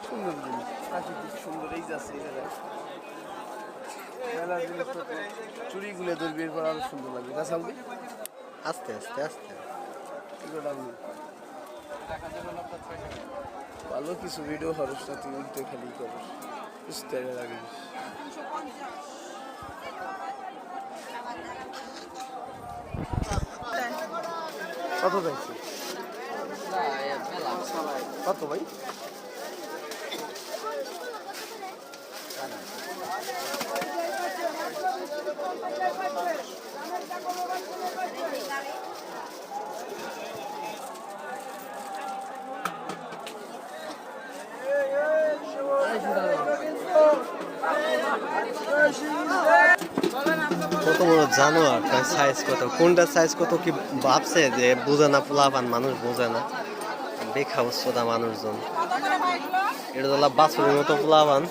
সুন্দর জিনিস, প্রাকৃতিক সুন্দর এই যাচ্ছে মেলা জিনিসপত্র চুরিগুলো ধরবি এরপর আরো সুন্দর লাগবে কাঁচালদি আস্তে আস্তে আস্তে এগুলো ভালো কিছু ভিডিও হরস না তুই উল্টে খালি করস বুঝতে লাগে কত চাইছি কত ভাই কত বড় জানোয়ার, তার সাইজ কত, কোনটা সাইজ কত কি ভাবছে যে বোঝে না, পোলাপান মানুষ বোঝে না, বেখাউচ্ছদা মানুষজন। এটা তো বাছুরের মতো পোলাপান।